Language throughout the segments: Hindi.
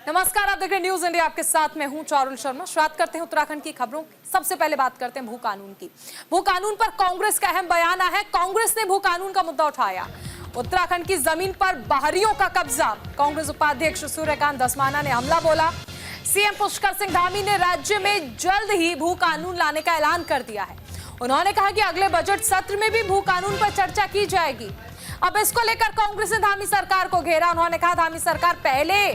नमस्कार, आप देख रहे हैं न्यूज इंडिया। आपके साथ मैं हूं चारुल शर्मा। शुरुआत करते हैं उत्तराखंड की खबरों। सबसे पहले बात करते हैं भू कानून की। भू कानून पर कांग्रेस का अहम बयान आया है। कांग्रेस ने भू कानून का मुद्दा उठाया। उत्तराखंड की जमीन पर बाहरियों का कब्जा। कांग्रेस उपाध्यक्ष सूर्यकांत धस्माना ने हमला बोला। सीएम पुष्कर सिंह धामी ने राज्य में जल्द ही भू कानून लाने का ऐलान कर दिया है। उन्होंने कहा कि अगले बजट सत्र में भी भू कानून पर चर्चा की जाएगी। अब इसको लेकर कांग्रेस ने धामी सरकार को घेरा। उन्होंने कहा धामी सरकार पहले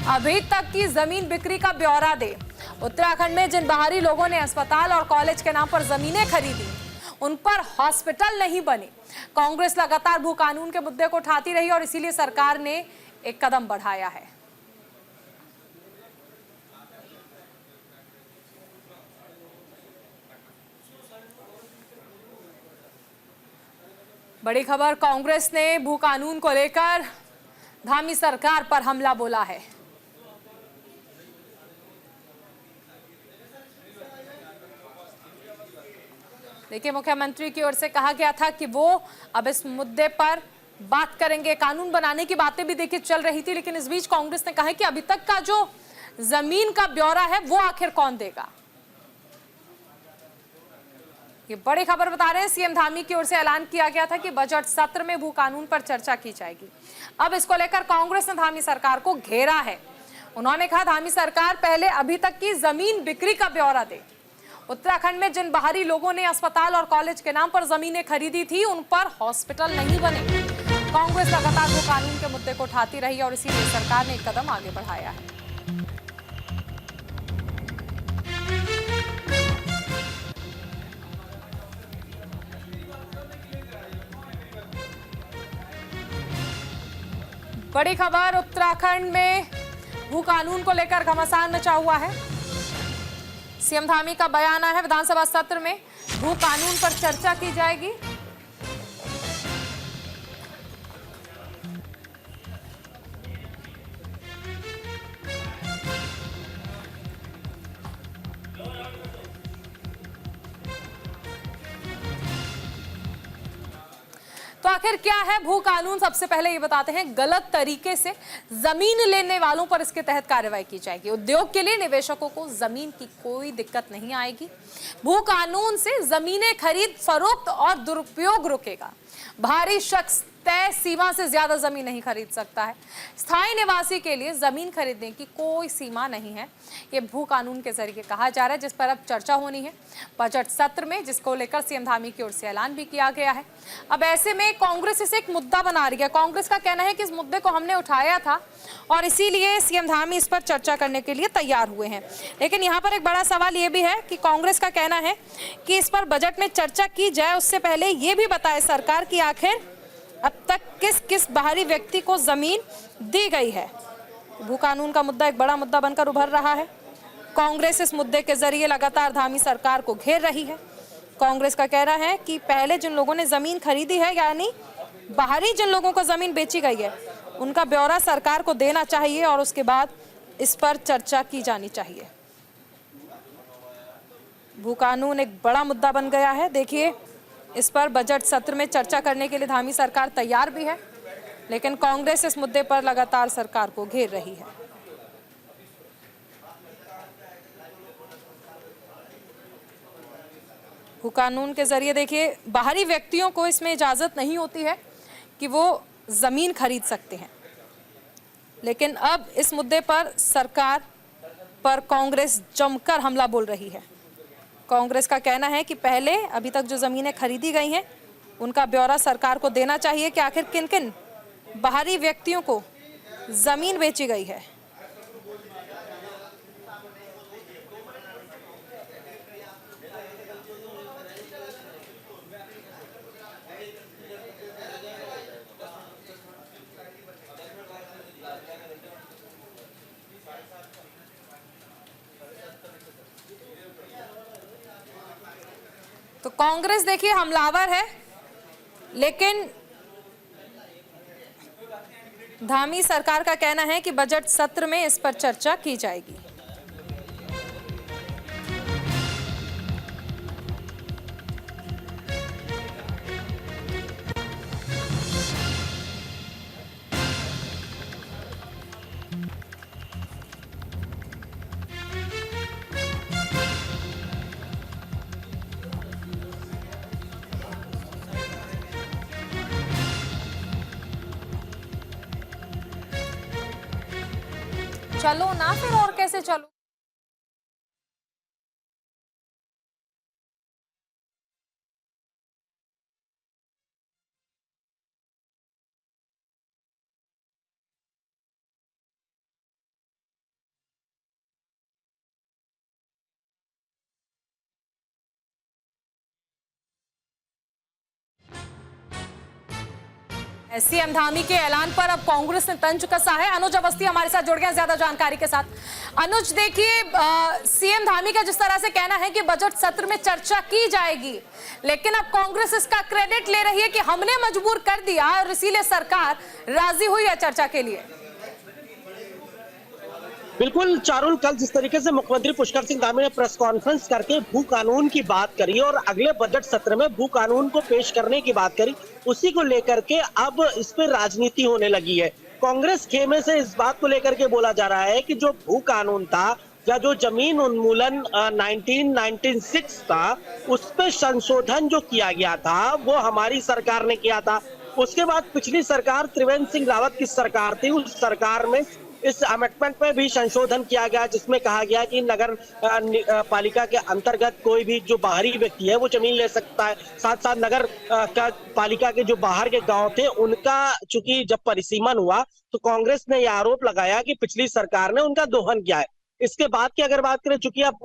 अभी तक की जमीन बिक्री का ब्यौरा दे। उत्तराखंड में जिन बाहरी लोगों ने अस्पताल और कॉलेज के नाम पर जमीनें खरीदी, उन पर हॉस्पिटल नहीं बने। कांग्रेस लगातार भू कानून के मुद्दे को उठाती रही और इसीलिए सरकार ने एक कदम बढ़ाया है। बड़ी खबर, कांग्रेस ने भू कानून को लेकर धामी सरकार पर हमला बोला है। देखिए, मुख्यमंत्री की ओर से कहा गया था कि वो अब इस मुद्दे पर बात करेंगे। कानून बनाने की बातें भी देखिए चल रही थी, लेकिन इस बीच कांग्रेस ने कहा है कि अभी तक का जो जमीन का ब्यौरा है वो आखिर कौन देगा। ये बड़ी खबर बता रहे हैं। सीएम धामी की ओर से ऐलान किया गया था कि बजट सत्र में भू कानून पर चर्चा की जाएगी। अब इसको लेकर कांग्रेस ने धामी सरकार को घेरा है। उन्होंने कहा धामी सरकार पहले अभी तक की जमीन बिक्री का ब्यौरा दे। उत्तराखंड में जिन बाहरी लोगों ने अस्पताल और कॉलेज के नाम पर जमीनें खरीदी थी, उन पर हॉस्पिटल नहीं बने। कांग्रेस लगातार भू कानून के मुद्दे को उठाती रही और इसीलिए सरकार ने एक कदम आगे बढ़ाया है। बड़ी खबर, उत्तराखंड में भू कानून को लेकर घमासान मचा हुआ है। सीएम धामी का बयान आया है। विधानसभा सत्र में भू कानून पर चर्चा की जाएगी। तो आखिर क्या है भू कानून? सबसे पहले ये बताते हैं, गलत तरीके से जमीन लेने वालों पर इसके तहत कार्रवाई की जाएगी। उद्योग के लिए निवेशकों को जमीन की कोई दिक्कत नहीं आएगी। भू कानून से जमीनें खरीद फरोख्त और दुरुपयोग रुकेगा। बाहरी शख्स तय सीमा से ज्यादा जमीन नहीं खरीद सकता है। स्थायी निवासी के लिए जमीन खरीदने की कोई सीमा नहीं है। ये भू कानून के जरिए कहा जा रहा है, जिस पर अब चर्चा होनी है बजट सत्र में, जिसको लेकर सीएम धामी की ओर से ऐलान भी किया गया है। अब ऐसे में कांग्रेस इसे एक मुद्दा बना रही है। कांग्रेस का कहना है कि इस मुद्दे को हमने उठाया था और इसीलिए सीएम धामी इस पर चर्चा करने के लिए तैयार हुए हैं। लेकिन यहाँ पर एक बड़ा सवाल ये भी है कि कांग्रेस का कहना है कि इस पर बजट में चर्चा की जाए, उससे पहले ये भी बताए सरकार की आखिर अब तक किस किस बाहरी व्यक्ति को जमीन दी गई है। भू कानून का मुद्दा एक बड़ा मुद्दा बनकर उभर रहा है। कांग्रेस इस मुद्दे के जरिए लगातार धामी सरकार को घेर रही है। कांग्रेस का कहना है कि पहले जिन लोगों ने जमीन खरीदी है, यानी बाहरी जिन लोगों को जमीन बेची गई है, उनका ब्यौरा सरकार को देना चाहिए और उसके बाद इस पर चर्चा की जानी चाहिए। भू कानून एक बड़ा मुद्दा बन गया है। देखिए, इस पर बजट सत्र में चर्चा करने के लिए धामी सरकार तैयार भी है, लेकिन कांग्रेस इस मुद्दे पर लगातार सरकार को घेर रही है। भू कानून के जरिए देखिए, बाहरी व्यक्तियों को इसमें इजाजत नहीं होती है कि वो जमीन खरीद सकते हैं, लेकिन अब इस मुद्दे पर सरकार पर कांग्रेस जमकर हमला बोल रही है। कांग्रेस का कहना है कि पहले अभी तक जो जमीनें खरीदी गई हैं, उनका ब्यौरा सरकार को देना चाहिए कि आखिर किन किन बाहरी व्यक्तियों को जमीन बेची गई है। तो कांग्रेस देखिए हमलावर है, लेकिन धामी सरकार का कहना है कि बजट सत्र में इस पर चर्चा की जाएगी। चलो ना फिर, और कैसे चलो। सीएम धामी के ऐलान पर अब कांग्रेस ने तंज कसा है। अनुज अवस्थी हमारे साथ जुड़ गए ज्यादा जानकारी के साथ। अनुज, देखिए, सीएम धामी का जिस तरह से कहना है कि बजट सत्र में चर्चा की जाएगी, लेकिन अब कांग्रेस इसका क्रेडिट ले रही है कि हमने मजबूर कर दिया और इसीलिए सरकार राजी हुई है चर्चा के लिए। बिल्कुल चारुल, कल जिस तरीके से मुख्यमंत्री पुष्कर सिंह धामी ने प्रेस कॉन्फ्रेंस करके भू कानून की बात करी और अगले बजट सत्र में भू कानून को पेश करने की बात करी, उसी को लेकर के अब इस पे राजनीति होने लगी है। कांग्रेस खेमे से इस बात को लेकर के बोला जा रहा है कि जो भू कानून था या जो जमीन उन्मूलन 1996 था, उस पे संशोधन जो किया गया था वो हमारी सरकार ने किया था। उसके बाद पिछली सरकार त्रिवेंद्र सिंह रावत की सरकार थी, उस सरकार में इस अमेंडमेंट में भी संशोधन किया गया जिसमें कहा गया कि नगर पालिका के अंतर्गत कोई भी जो बाहरी व्यक्ति है वो जमीन ले सकता है। साथ साथ नगर पालिका के जो बाहर के गांव थे उनका चूंकि जब परिसीमन हुआ तो कांग्रेस ने यह आरोप लगाया कि पिछली सरकार ने उनका दोहन किया है। इसके बाद की अगर बात करें, चूंकि अब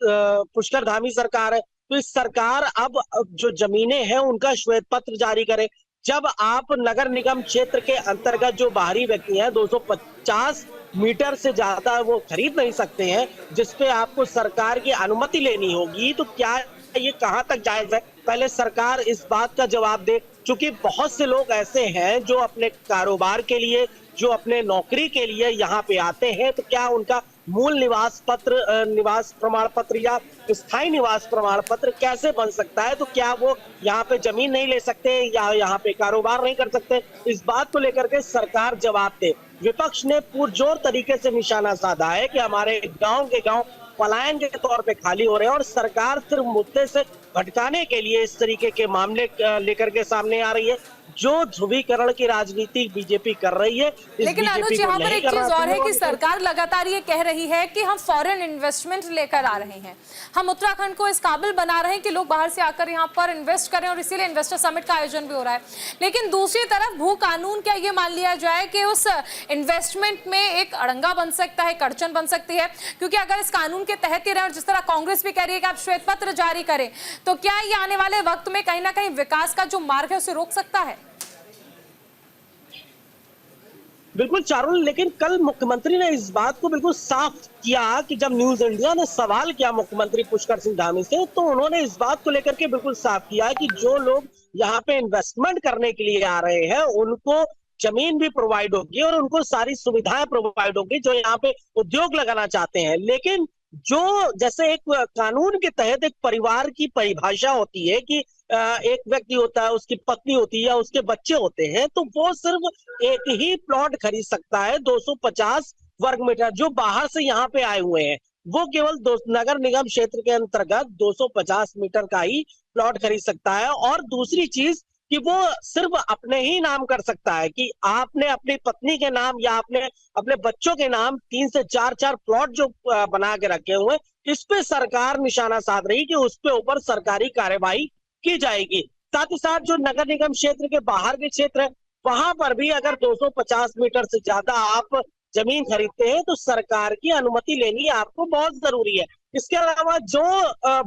पुष्कर धामी सरकार है तो इस सरकार अब जो जमीनें हैं उनका श्वेत पत्र जारी करे। जब आप नगर निगम क्षेत्र के अंतर्गत जो बाहरी व्यक्ति हैं 250 मीटर से ज्यादा वो खरीद नहीं सकते हैं, जिसपे आपको सरकार की अनुमति लेनी होगी, तो क्या ये कहां तक जायज है? पहले सरकार इस बात का जवाब दे। क्योंकि बहुत से लोग ऐसे हैं जो अपने कारोबार के लिए, जो अपने नौकरी के लिए यहाँ पे आते हैं, तो क्या उनका मूल निवास पत्र, निवास प्रमाण पत्र या स्थायी निवास प्रमाण पत्र कैसे बन सकता है? तो क्या वो यहाँ पे जमीन नहीं ले सकते या यहाँ पे कारोबार नहीं कर सकते? इस बात को लेकर के सरकार जवाब दे। विपक्ष ने पुरजोर तरीके से निशाना साधा है कि हमारे गांव के गांव पलायन के तौर पे खाली हो रहे हैं और सरकार सिर्फ मुद्दे से भटकाने के लिए इस तरीके के मामले लेकर के सामने आ रही है। जो ध्रुवीकरण की राजनीति बीजेपी कर रही है, लेकिन अनुज, यहाँ पर एक चीज और है कि सरकार लगातार ये कह रही है कि हम फॉरेन इन्वेस्टमेंट लेकर आ रहे हैं, हम उत्तराखंड को इस काबिल बना रहे हैं कि लोग बाहर से आकर यहाँ पर इन्वेस्ट करें और इसीलिए इन्वेस्टर समिट का आयोजन भी हो रहा है। लेकिन दूसरी तरफ भू कानून, क्या ये मान लिया जाए कि उस इन्वेस्टमेंट में एक अड़ंगा बन सकता है, अड़चन बन सकती है? क्योंकि अगर इस कानून के तहत ही रहे और जिस तरह कांग्रेस भी कह रही है कि आप श्वेत पत्र जारी करें, तो क्या ये आने वाले वक्त में कहीं ना कहीं विकास का जो मार्ग है उसे रोक सकता है? बिल्कुल चारुल, लेकिन कल मुख्यमंत्री ने इस बात को बिल्कुल साफ किया कि जब न्यूज इंडिया ने सवाल किया मुख्यमंत्री पुष्कर सिंह धामी से, तो उन्होंने इस बात को लेकर के बिल्कुल साफ किया कि जो लोग यहाँ पे इन्वेस्टमेंट करने के लिए आ रहे हैं उनको जमीन भी प्रोवाइड होगी और उनको सारी सुविधाएं प्रोवाइड होगी जो यहाँ पे उद्योग लगाना चाहते हैं। लेकिन जो जैसे एक कानून के तहत एक परिवार की परिभाषा होती है कि एक व्यक्ति होता है, उसकी पत्नी होती है या उसके बच्चे होते हैं, तो वो सिर्फ एक ही प्लॉट खरीद सकता है 250 वर्ग मीटर। जो बाहर से यहाँ पे आए हुए हैं वो केवल नगर निगम क्षेत्र के अंतर्गत 250 मीटर का ही प्लॉट खरीद सकता है। और दूसरी चीज कि वो सिर्फ अपने ही नाम कर सकता है, कि आपने अपनी पत्नी के नाम या आपने अपने बच्चों के नाम 3 से 4 प्लॉट जो बना के रखे हुए, इस पे सरकार निशाना साध रही कि उस पे ऊपर सरकारी कार्यवाही की जाएगी। साथ ही साथ जो नगर निगम क्षेत्र के बाहर के क्षेत्र है वहां पर भी अगर 250 मीटर से ज्यादा आप जमीन खरीदते हैं तो सरकार की अनुमति लेनी आपको बहुत जरूरी है। इसके अलावा जो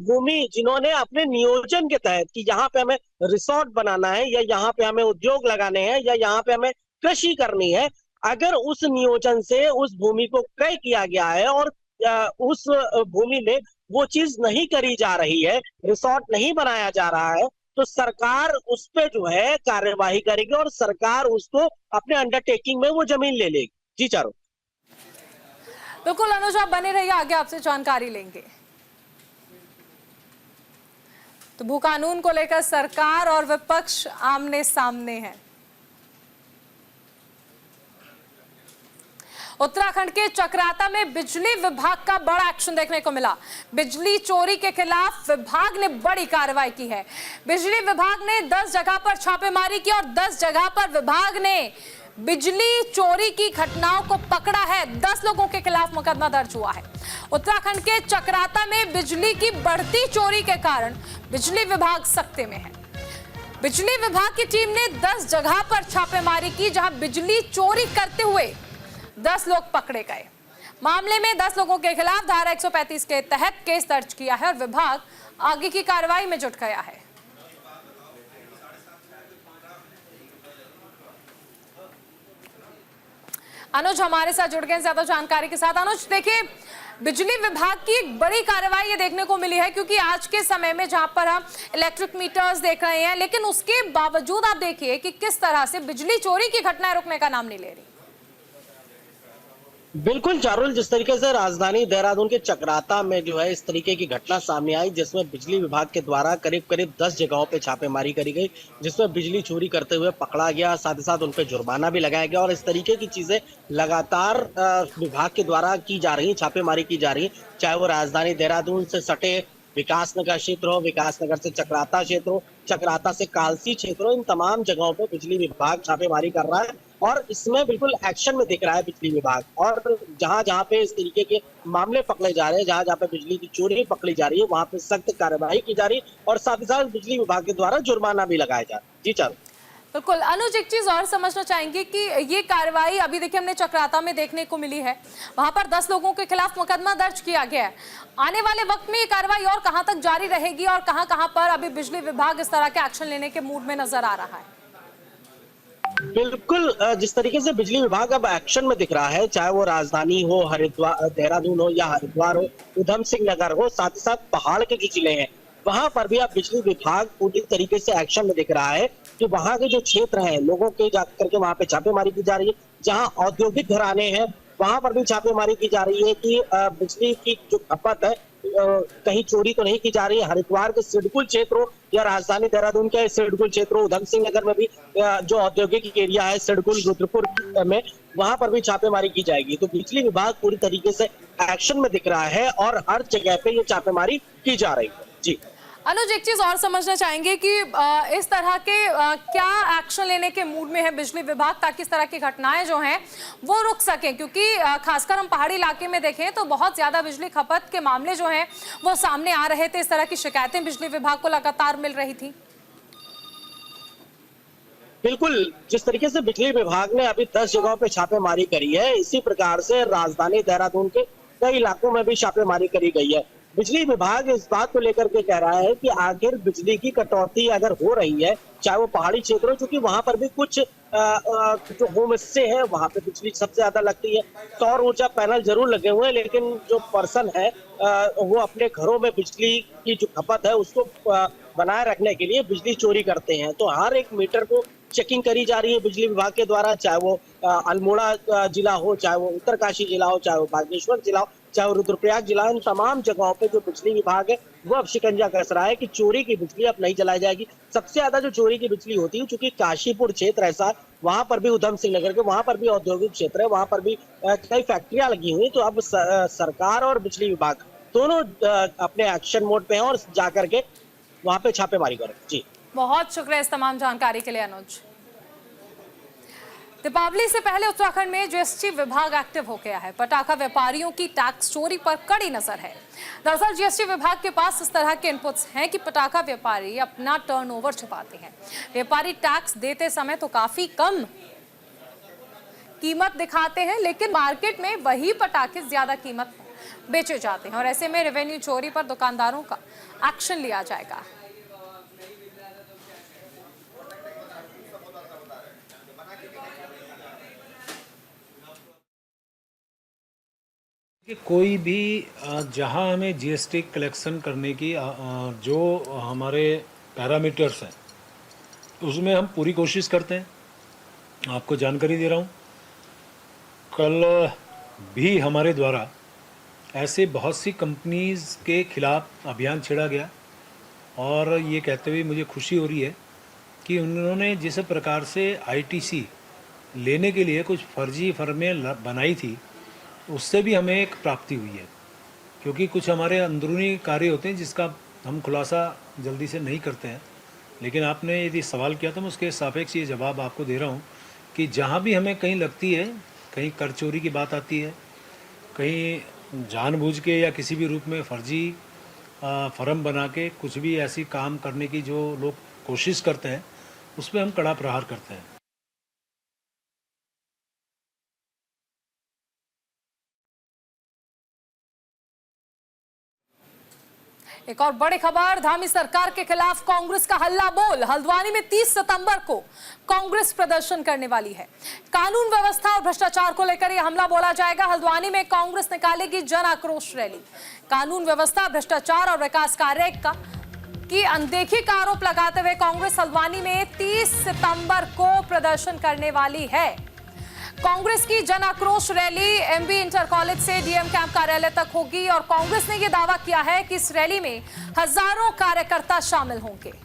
भूमि जिन्होंने अपने नियोजन के तहत कि यहाँ पे हमें रिसोर्ट बनाना है या यहाँ पे हमें उद्योग लगाने हैं या यहाँ पे हमें कृषि करनी है, अगर उस नियोजन से उस भूमि को क्रय किया गया है और उस भूमि में वो चीज नहीं करी जा रही है, रिसोर्ट नहीं बनाया जा रहा है, तो सरकार उस पे जो है कार्यवाही करेगी और सरकार उसको अपने अंडरटेकिंग में वो जमीन ले लेगी। जी चारों। बिल्कुल अनुज, आप बने रहिए, आगे आपसे जानकारी लेंगे। तो भू कानून को लेकर सरकार और विपक्ष आमने सामने है। उत्तराखंड के चक्राता में बिजली विभाग का बड़ा एक्शन देखने को मिला। बिजली चोरी के खिलाफ विभाग ने बड़ी कार्रवाई की है। बिजली विभाग ने 10 जगह पर छापेमारी की और 10 जगह पर विभाग ने बिजली चोरी की घटनाओं को पकड़ा है। 10 लोगों के खिलाफ मुकदमा दर्ज हुआ है। उत्तराखंड के चक्राता में बिजली की बढ़ती चोरी के कारण बिजली विभाग सख्ते में है। बिजली विभाग की टीम ने 10 जगह पर छापेमारी की, जहां बिजली चोरी करते हुए 10 लोग पकड़े गए। मामले में 10 लोगों के खिलाफ धारा 135 के तहत केस दर्ज किया है और विभाग आगे की कार्रवाई में जुट गया है। अनुज हमारे साथ जुड़ गए ज्यादा जानकारी के साथ। अनुज, देखिए, बिजली विभाग की एक बड़ी कार्रवाई ये देखने को मिली है, क्योंकि आज के समय में जहां पर हम इलेक्ट्रिक मीटर्स देख रहे हैं, लेकिन उसके बावजूद आप देखिए कि किस तरह से बिजली चोरी की घटनाएं रुकने का नाम नहीं ले रही। बिल्कुल चारुल, जिस तरीके से राजधानी देहरादून के चक्राता में जो है इस तरीके की घटना सामने आई, जिसमें बिजली विभाग के द्वारा करीब करीब 10 जगहों पे छापेमारी करी गई, जिसमें बिजली चोरी करते हुए पकड़ा गया, साथ ही साथ उन पे जुर्माना भी लगाया गया। और इस तरीके की चीजें लगातार विभाग के द्वारा की जा रही, छापेमारी की जा रही, चाहे वो राजधानी देहरादून से सटे विकासनगर क्षेत्र हो, विकासनगर से चक्राता क्षेत्र हो, चक्राता से कालसी क्षेत्र हो, इन तमाम जगहों पे बिजली विभाग छापेमारी कर रहा है और इसमें बिल्कुल एक्शन में दिख रहा है बिजली विभाग। और जहां जहां पे इस तरीके के मामले पकड़े जा रहे हैं, जहां जहां पे बिजली की चोरी पकड़ी जा रही है, वहां पे सख्त कार्रवाई की जा रही है और साथ ही साथ बिजली विभाग के द्वारा जुर्माना भी लगाया जा रहा है। जी चारू। बिल्कुल अनुज, एक चीज और समझना चाहेंगे कि ये कार्रवाई अभी देखिए हमने चक्राता में देखने को मिली है, वहां पर 10 लोगों के खिलाफ मुकदमा दर्ज किया गया है। आने वाले वक्त में ये कार्रवाई और कहां तक जारी रहेगी और कहां कहां पर अभी बिजली विभाग इस तरह के एक्शन लेने के मूड में नजर आ रहा है? बिल्कुल, जिस तरीके से बिजली विभाग अब एक्शन में दिख रहा है, चाहे वो राजधानी हो, हरिद्वार, देहरादून हो या हरिद्वार हो, उधम सिंह नगर हो, साथ ही साथ पहाड़ के जो जिले हैं वहां पर भी अब बिजली विभाग पूरी तरीके से एक्शन में दिख रहा है कि वहां के जो क्षेत्र हैं, लोगों के जाकर के वहां पे छापेमारी की जा रही है। जहां औद्योगिक घराने हैं वहां पर भी छापेमारी की जा रही है कि बिजली की जो खपत है कहीं चोरी तो नहीं की जा रही है। हरिद्वार के सिडकुल क्षेत्र हो या राजधानी देहरादून के सिडकुल क्षेत्र हो, उधम सिंह नगर में भी जो औद्योगिक एरिया है सिडकुल रुद्रपुर में, वहां पर भी छापेमारी की जाएगी। तो बिजली विभाग पूरी तरीके से एक्शन में दिख रहा है और हर जगह पे ये छापेमारी की जा रही है। जी अनुज, एक चीज और समझना चाहेंगे कि इस तरह के क्या एक्शन लेने के मूड में है बिजली विभाग, ताकि इस तरह की घटनाएं जो हैं वो रुक सकें, क्योंकि खासकर हम पहाड़ी इलाके में देखें तो बहुत ज्यादा बिजली खपत के मामले जो हैं वो सामने आ रहे थे। इस तरह की शिकायतें बिजली विभाग को लगातार मिल रही थी। बिल्कुल, जिस तरीके से बिजली विभाग ने अभी 10 जगहों पे छापेमारी करी है, इसी प्रकार से राजधानी देहरादून के कई इलाकों में भी छापेमारी करी गई है। बिजली विभाग इस बात को लेकर के कह रहा है कि आखिर बिजली की कटौती अगर हो रही है, चाहे वो पहाड़ी क्षेत्र हो, क्योंकि वहां पर भी कुछ जो होम स्टे है वहां पे बिजली सबसे ज्यादा लगती है। सौर ऊर्जा पैनल जरूर लगे हुए हैं, लेकिन जो पर्सन है वो अपने घरों में बिजली की जो खपत है उसको बनाए रखने के लिए बिजली चोरी करते हैं। तो हर एक मीटर को चेकिंग करी जा रही है बिजली विभाग के द्वारा, चाहे वो अल्मोड़ा जिला हो, चाहे वो उत्तरकाशी जिला हो, चाहे वो बागेश्वर जिला हो, चाहे वो रुद्रप्रयाग जिला, इन तमाम जगहों पे जो बिजली विभाग है वो अब शिकंजा कस रहा है कि चोरी की बिजली अब नहीं जलाई जाएगी। सबसे ज्यादा जो चोरी की बिजली होती है, चूंकि काशीपुर क्षेत्र ऐसा, वहां पर भी उधम सिंह नगर के वहां पर भी औद्योगिक क्षेत्र है, वहां पर भी कई फैक्ट्रियां लगी हुई, तो अब सरकार और बिजली विभाग दोनों अपने एक्शन मोड पे हैं और जाकर के वहां पे छापेमारी करें। जी बहुत शुक्रिया इस तमाम जानकारी के लिए अनुज। दीपावली से पहले उत्तराखंड में जीएसटी विभाग एक्टिव हो गया है। पटाखा व्यापारियों की टैक्स चोरी पर कड़ी नजर है। दरअसल जीएसटी विभाग के पास इस तरह के इनपुट्स हैं कि पटाखा व्यापारी अपना टर्नओवर छुपाते हैं। व्यापारी टैक्स देते समय तो काफी कम कीमत दिखाते हैं, लेकिन मार्केट में वही पटाखे ज्यादा कीमत बेचे जाते हैं और ऐसे में रेवेन्यू चोरी पर दुकानदारों का एक्शन लिया जाएगा। कि कोई भी जहां हमें जीएसटी कलेक्शन करने की जो हमारे पैरामीटर्स हैं उसमें हम पूरी कोशिश करते हैं। आपको जानकारी दे रहा हूं, कल भी हमारे द्वारा ऐसे बहुत सी कंपनीज़ के खिलाफ अभियान छेड़ा गया और ये कहते हुए मुझे खुशी हो रही है कि उन्होंने जिस प्रकार से आईटीसी लेने के लिए कुछ फर्जी फर्में बनाई थी उससे भी हमें एक प्राप्ति हुई है, क्योंकि कुछ हमारे अंदरूनी कार्य होते हैं जिसका हम खुलासा जल्दी से नहीं करते हैं। लेकिन आपने यदि सवाल किया तो मैं उसके सापेक्ष ये जवाब आपको दे रहा हूँ कि जहाँ भी हमें कहीं लगती है, कहीं कर चोरी की बात आती है, कहीं जानबूझ के या किसी भी रूप में फर्जी फर्म बना के कुछ भी ऐसी काम करने की जो लोग कोशिश करते हैं, उस पर हम कड़ा प्रहार करते हैं। एक और बड़ी खबर, धामी सरकार के खिलाफ कांग्रेस का हल्ला बोल। हल्द्वानी में 30 सितंबर को कांग्रेस प्रदर्शन करने वाली है। कानून व्यवस्था और भ्रष्टाचार को लेकर यह हमला बोला जाएगा। हल्द्वानी में कांग्रेस निकालेगी जन आक्रोश रैली। कानून व्यवस्था, भ्रष्टाचार और विकास कार्य की अनदेखी का आरोप लगाते हुए कांग्रेस हल्द्वानी में 30 सितंबर को प्रदर्शन करने वाली है। कांग्रेस की जन आक्रोश रैली एमबी इंटर कॉलेज से डीएम कैंप कार्यालय तक होगी और कांग्रेस ने यह दावा किया है कि इस रैली में हजारों कार्यकर्ता शामिल होंगे।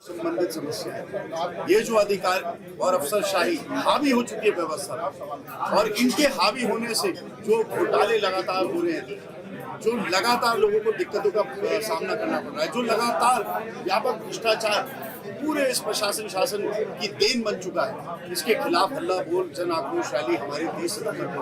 संबंधित समस्या है। ये जो अधिकार और अफसरशाही हावी हो चुकी है व्यवस्था और इनके हावी होने से जो घोटाले लगातार हो रहे हैं, जो लगातार लोगों को दिक्कतों का सामना करना पड़ रहा है, जो लगातार व्यापक भ्रष्टाचार पूरे इस प्रशासन शासन की देन बन चुका है, इसके खिलाफ हल्ला बोल जन आक्रोश रैली हमारे 30 सितंबर को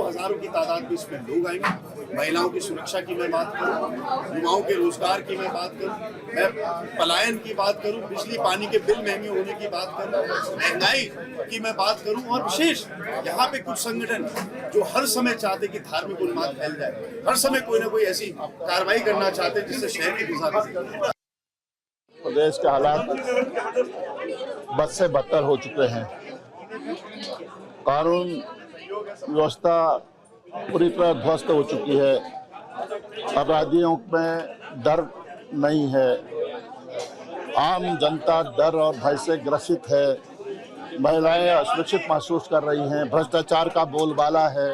हजारों की तादाद में इसमें लोग आएंगे। महिलाओं की सुरक्षा की मैं बात करूं, युवाओं के रोजगार की मैं बात करूं, मैं पलायन की बात करूं, बिजली पानी के बिल महंगे होने की बात करूं, महंगाई की मैं बात करूं और विशेष यहाँ पे कुछ संगठन जो हर समय चाहते कि धार्मिक उन्माद फैल जाए, हर समय कोई ना कोई ऐसी कार्रवाई करना चाहते जिससे शहर की गुजारा। प्रदेश के हालात बद से बदतर हो चुके हैं। कानून व्यवस्था पूरी तरह ध्वस्त हो चुकी है। अपराधियों में डर नहीं है। आम जनता डर और भय से ग्रसित है। महिलाएं असुरक्षित महसूस कर रही हैं। भ्रष्टाचार का बोलबाला है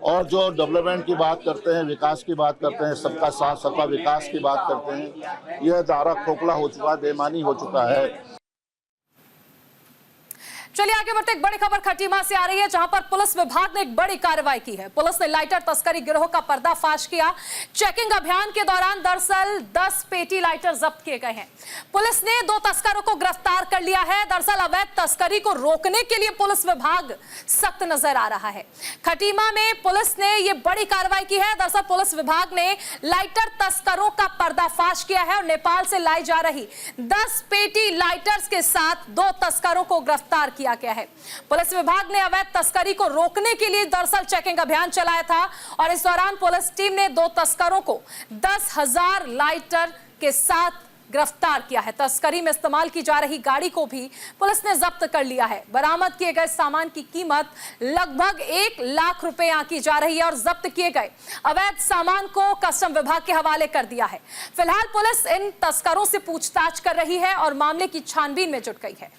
और जो डेवलपमेंट की बात करते हैं, विकास की बात करते हैं, सबका साथ सबका विकास की बात करते हैं, यह दायरा खोखला हो चुका है, बेईमानी हो चुका है। चलिए आगे बढ़ते, एक बड़ी खबर खटीमा से आ रही है जहां पर पुलिस विभाग ने एक बड़ी कार्रवाई की है। पुलिस ने लाइटर तस्करी गिरोह का पर्दाफाश किया। चेकिंग अभियान के दौरान दरअसल 10 पेटी लाइटर जब्त किए गए हैं। पुलिस ने 2 तस्करों को गिरफ्तार कर लिया है। दरअसल अवैध तस्करी को रोकने के लिए पुलिस विभाग सख्त नजर आ रहा है। खटीमा में पुलिस ने यह बड़ी कार्रवाई की है। दरअसल पुलिस विभाग ने लाइटर तस्करों का पर्दाफाश किया है और नेपाल से लाई जा रही 10 पेटी लाइटर्स के साथ 2 तस्करों को गिरफ्तार किया गया है। पुलिस विभाग ने अवैध तस्करी को रोकने के लिए दरअसल चेकिंग अभियान चलाया था और इस दौरान पुलिस टीम ने 2 तस्करों को 10,000 लाइटर के साथ गिरफ्तार किया है। तस्करी में इस्तेमाल की जा रही गाड़ी को भी पुलिस ने जब्त कर लिया है। बरामद किए गए सामान की कीमत लगभग 1 लाख रुपए आंकी जा रही है और जब्त किए गए अवैध सामान को कस्टम विभाग के हवाले कर दिया है। फिलहाल पुलिस इन तस्करों से पूछताछ कर रही है और मामले की छानबीन में जुट गई है।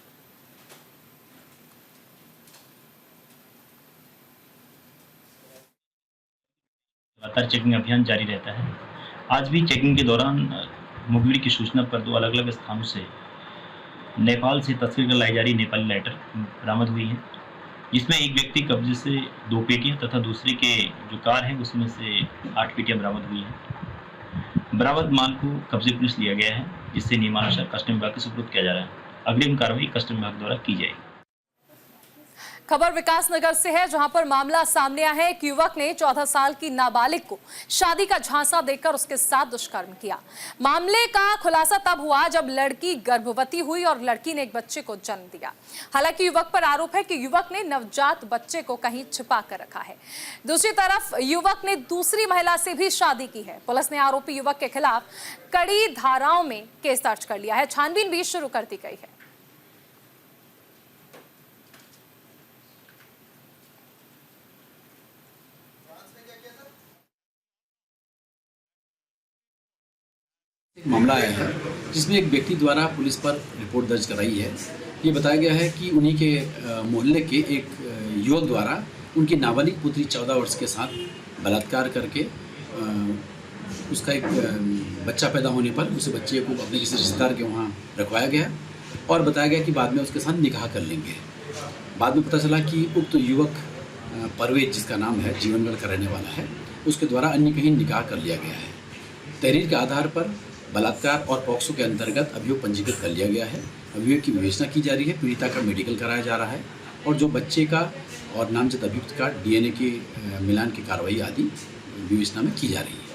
लगातार चेकिंग अभियान जारी रहता है। आज भी चेकिंग के दौरान मुखबिर की सूचना पर 2 अलग अलग स्थानों से नेपाल से तस्करी कर लाई जा रही नेपाली लाइटर बरामद हुई है, जिसमें एक व्यक्ति कब्जे से 2 पेटियां तथा दूसरे के जो कार है उसमें से 8 पेटियां बरामद हुई हैं। बरामद माल को कब्जे पुलिस लिया गया है, जिससे नियमानुसार कस्टम विभाग के सुपुर्द किया जा रहा है। अग्रिम कार्रवाई कस्टम विभाग द्वारा की जाएगी। खबर विकासनगर से है जहां पर मामला सामने आया है। एक युवक ने 14 साल की नाबालिग को शादी का झांसा देकर उसके साथ दुष्कर्म किया। मामले का खुलासा तब हुआ जब लड़की गर्भवती हुई और लड़की ने एक बच्चे को जन्म दिया। हालांकि युवक पर आरोप है कि युवक ने नवजात बच्चे को कहीं छिपा कर रखा है। दूसरी तरफ युवक ने दूसरी महिला से भी शादी की है। पुलिस ने आरोपी युवक के खिलाफ कड़ी धाराओं में केस दर्ज कर लिया है। छानबीन भी शुरू कर दी गई है। एक मामला आया है जिसमें एक व्यक्ति द्वारा पुलिस पर रिपोर्ट दर्ज कराई है। ये बताया गया है कि उन्हीं के मोहल्ले के एक युवक द्वारा उनकी नाबालिग पुत्री 14 वर्ष के साथ बलात्कार करके उसका एक बच्चा पैदा होने पर उस बच्चे को अपने किसी रिश्तेदार के वहाँ रखवाया गया और बताया गया कि बाद में उसके साथ निकाह कर लेंगे। बाद में पता चला कि उक्त युवक परवेज, जिसका नाम है, जीवनगढ़ का रहने वाला है, उसके द्वारा अन्य कहीं निकाह कर लिया गया है। तहरीर के आधार पर बलात्कार और पॉक्सो के अंतर्गत अभियोग पंजीकृत कर लिया गया है। अभियोग की विवेचना की जा रही है, पीड़िता का मेडिकल कराया जा रहा है और जो बच्चे का और नामजद अभियुक्त का DNA के मिलान की कार्रवाई आदि विवेचना में की जा रही है।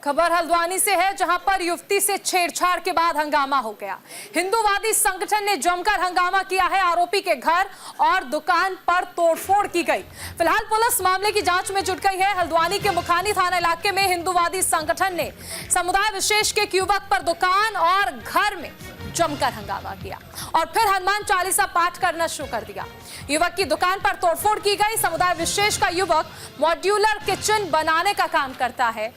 खबर हल्द्वानी से है, जहां पर युवती से छेड़छाड़ के बाद हंगामा हो गया। हिंदूवादी संगठन ने जमकर हंगामा किया है। आरोपी के घर और दुकान पर तोड़फोड़ की गई। फिलहाल पुलिस मामले की जांच में जुट गई है। हल्द्वानी के मुखानी थाना इलाके में हिंदूवादी संगठन ने समुदाय विशेष के एक युवक पर दुकान और घर में जमकर हंगामा किया और फिर हनुमान चालीसा पाठ करना शुरू कर दिया। युवक की दुकान पर तोड़फोड़ की गई। समुदाय विशेष का युवक मॉड्यूलर किचन बनाने का काम करता है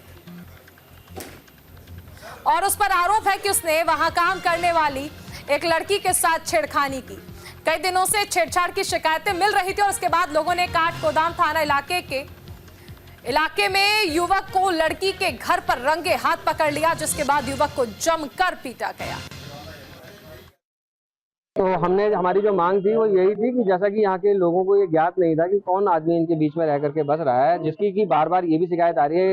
और उस पर आरोप है कि उसने वहां काम करने वाली एक लड़की के साथ छेड़खानी की। कई दिनों से छेड़छाड़ की शिकायतें मिल रही थी और उसके बाद लोगों ने काठगोदाम थाना इलाके में युवक को लड़की के घर पर रंगे हाथ पकड़ लिया, जिसके बाद युवक को जमकर पीटा गया। तो हमारी जो मांग थी वो यही थी कि जैसा कि यहाँ के लोगों को ये ज्ञात नहीं था कि कौन आदमी इनके बीच में रह करके बस रहा है, जिसकी कि बार बार ये भी शिकायत आ रही है।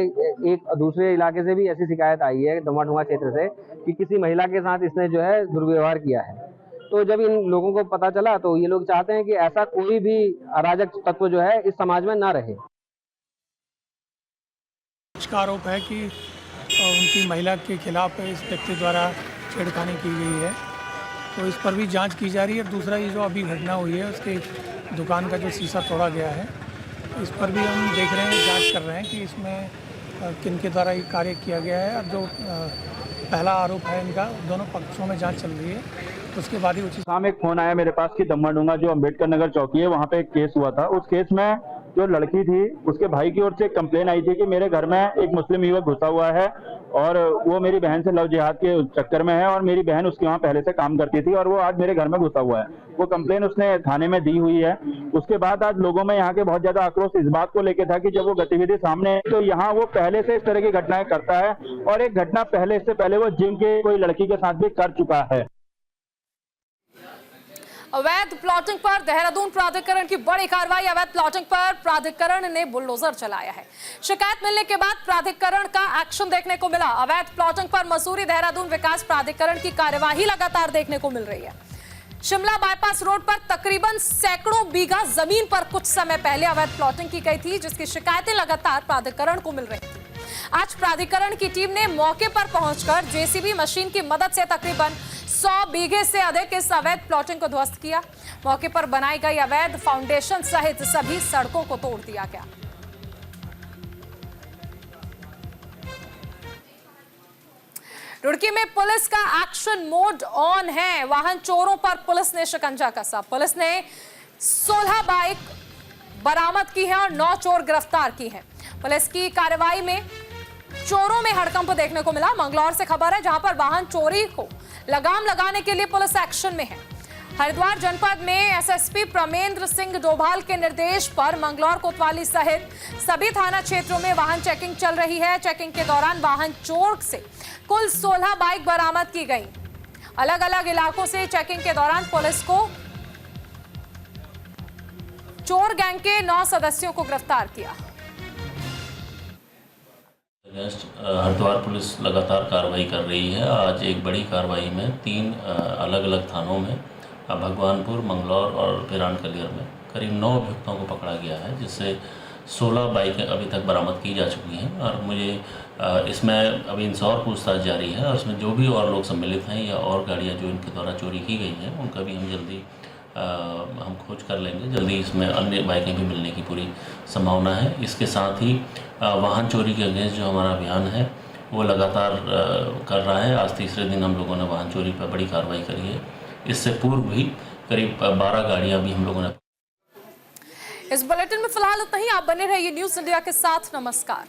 एक दूसरे इलाके से भी ऐसी शिकायत आई है, डुमा क्षेत्र से, कि किसी महिला के साथ इसने जो है दुर्व्यवहार किया है। तो जब इन लोगों को पता चला तो ये लोग चाहते हैं कि ऐसा कोई भी अराजक तत्व जो है इस समाज में ना रहे। का आरोप है कि उनकी महिला के खिलाफ इस व्यक्ति द्वारा छेड़खानी की गई है, तो इस पर भी जांच की जा रही है। दूसरा ये जो अभी घटना हुई है, उसके दुकान का जो शीशा तोड़ा गया है, इस पर भी हम देख रहे हैं, जांच कर रहे हैं कि इसमें किनके द्वारा ये कार्य किया गया है। और जो पहला आरोप है इनका, दोनों पक्षों में जांच चल रही है, तो उसके बाद ही उचित। शाम एक फ़ोन आया मेरे पास कि दम्माडूंगा जो अम्बेडकर नगर चौकी है, वहाँ पे एक केस हुआ था। उस केस में जो लड़की थी, उसके भाई की ओर से एक कंप्लेन आई थी कि मेरे घर में एक मुस्लिम युवक घुसा हुआ है और वो मेरी बहन से लव जिहाद के चक्कर में है और मेरी बहन उसके वहाँ पहले से काम करती थी और वो आज मेरे घर में घुसा हुआ है। वो कंप्लेन उसने थाने में दी हुई है। उसके बाद आज लोगों में यहाँ के बहुत ज्यादा आक्रोश इस बात को लेकर था कि जब वो गतिविधि सामने, तो यहाँ वो पहले से इस तरह की घटनाएं करता है और एक घटना पहले, इससे पहले वो जिम के कोई लड़की के साथ भी कर चुका है। अवैध प्लॉटिंग पर देहरादून प्राधिकरण की बड़ी कार्रवाई। अवैध प्लॉटिंग पर प्राधिकरण ने बुलडोजर चलाया है। शिकायत मिलने के बाद प्राधिकरण का एक्शन देखने को मिला। अवैध प्लॉटिंग पर मसूरी देहरादून विकास प्राधिकरण की कार्यवाही लगातार देखने को मिल रही है। शिमला बाईपास रोड पर तकरीबन सैकड़ों बीघा जमीन पर कुछ समय पहले अवैध प्लॉटिंग की गई थी, जिसकी शिकायतें लगातार प्राधिकरण को मिल रही थी। आज प्राधिकरण की टीम ने मौके पर पहुंचकर जेसीबी मशीन की मदद से तकरीबन 100 बीघे से अधिक इस अवैध प्लॉटिंग को ध्वस्त किया। मौके पर बनाई गई अवैध फाउंडेशन सहित सभी सड़कों को तोड़ दिया गया। रुड़की में पुलिस का एक्शन मोड ऑन है। वाहन चोरों पर पुलिस ने शिकंजा कसा। पुलिस ने 16 बाइक बरामद की है और 9 चोर गिरफ्तार की हैं। पुलिस की कार्रवाई में चोरों में हड़कंप देखने को मिला। मंगलौर से खबर है, जहां पर वाहन चोरी को लगाम लगाने के लिए पुलिस एक्शन में है। हरिद्वार जनपद में एसएसपी प्रमेंद्र सिंह डोभाल के निर्देश पर मंगलौर कोतवाली सहित सभी थाना क्षेत्रों में वाहन चेकिंग चल रही है। चेकिंग के दौरान वाहन चोर से कुल 16 बाइक बरामद की गई। अलग अलग इलाकों से चेकिंग के दौरान पुलिस को चोर गैंग के 9 सदस्यों को गिरफ्तार किया। हरिद्वार पुलिस लगातार कार्रवाई कर रही है। आज एक बड़ी कार्रवाई में 3 अलग अलग थानों में, भगवानपुर, मंगलौर और पिरान कलियर में करीब 9 अभियुक्तों को पकड़ा गया है, जिससे 16 बाइकें अभी तक बरामद की जा चुकी हैं। और मुझे इसमें अभी इनसे और पूछताछ जारी है और इसमें जो भी और लोग सम्मिलित हैं या और गाड़ियाँ जो इनके द्वारा चोरी की गई हैं, उनका भी हम जल्दी हम खोज कर लेंगे। जल्दी इसमें अन्य बाइकें भी मिलने की पूरी संभावना है। इसके साथ ही वाहन चोरी के अगेंस्ट जो हमारा अभियान है वो लगातार कर रहा है। आज तीसरे दिन हम लोगों ने वाहन चोरी पर बड़ी कार्रवाई करी है। इससे पूर्व भी करीब 12 गाड़ियां भी हम लोगों ने। इस बुलेटिन में फिलहाल इतना ही। आप बने रहिए न्यूज़ इंडिया के साथ। नमस्कार।